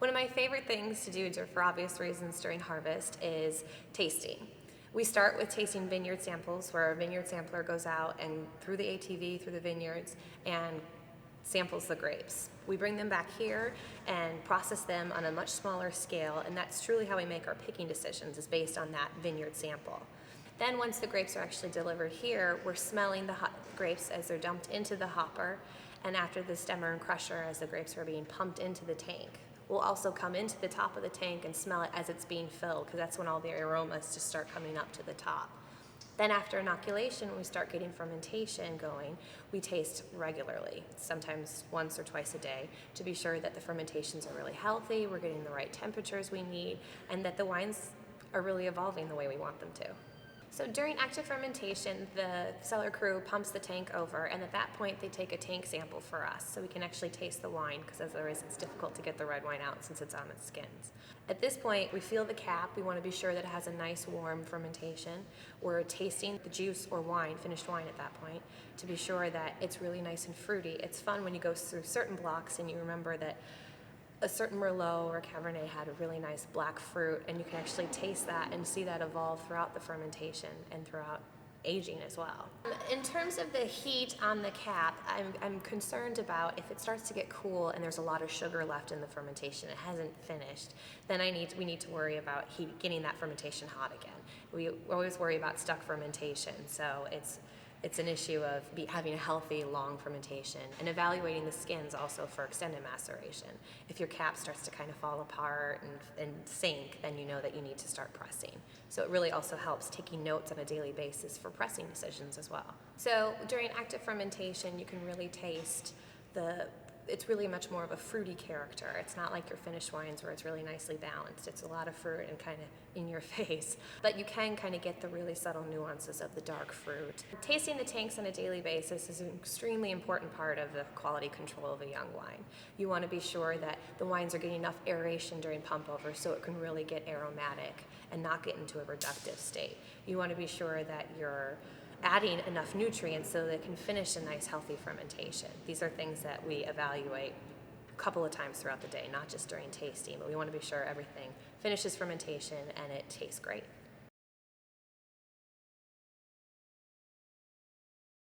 One of my favorite things to do for obvious reasons during harvest is tasting. We start with tasting vineyard samples, where a vineyard sampler goes out and through the ATV, through the vineyards, and samples the grapes. We bring them back here and process them on a much smaller scale, and that's truly how we make our picking decisions, is based on that vineyard sample. Then once the grapes are actually delivered here, we're smelling the grapes as they're dumped into the hopper, and after the stemmer and crusher as the grapes are being pumped into the tank. We'll also come into the top of the tank and smell it as it's being filled, because that's when all the aromas just start coming up to the top. Then after inoculation, when we start getting fermentation going, we taste regularly, sometimes once or twice a day, to be sure that the fermentations are really healthy, we're getting the right temperatures we need, and that the wines are really evolving the way we want them to. So during active fermentation, the cellar crew pumps the tank over, and at that point they take a tank sample for us so we can actually taste the wine, because otherwise it's difficult to get the red wine out since it's on its skins. At this point, we feel the cap. We want to be sure that it has a nice warm fermentation. We're tasting the juice or wine, finished wine at that point, to be sure that it's really nice and fruity. It's fun when you go through certain blocks and you remember that a certain Merlot or Cabernet had a really nice black fruit, and you can actually taste that and see that evolve throughout the fermentation and throughout aging as well. In terms of the heat on the cap, I'm concerned about if it starts to get cool and there's a lot of sugar left in the fermentation, it hasn't finished, then we need to worry about getting that fermentation hot again. We always worry about stuck fermentation, so it's an issue of having a healthy, long fermentation, and evaluating the skins also for extended maceration. If your cap starts to kind of fall apart and sink, then you know that you need to start pressing. So it really also helps taking notes on a daily basis for pressing decisions as well. So during active fermentation, you can really taste it's really much more of a fruity character. It's not like your finished wines where it's really nicely balanced. It's a lot of fruit and kind of in your face. But you can kind of get the really subtle nuances of the dark fruit. Tasting the tanks on a daily basis is an extremely important part of the quality control of a young wine. You want to be sure that the wines are getting enough aeration during pump over so it can really get aromatic and not get into a reductive state. You want to be sure that you're adding enough nutrients so that it can finish a nice healthy fermentation. These are things that we evaluate a couple of times throughout the day, not just during tasting, but we want to be sure everything finishes fermentation and it tastes great.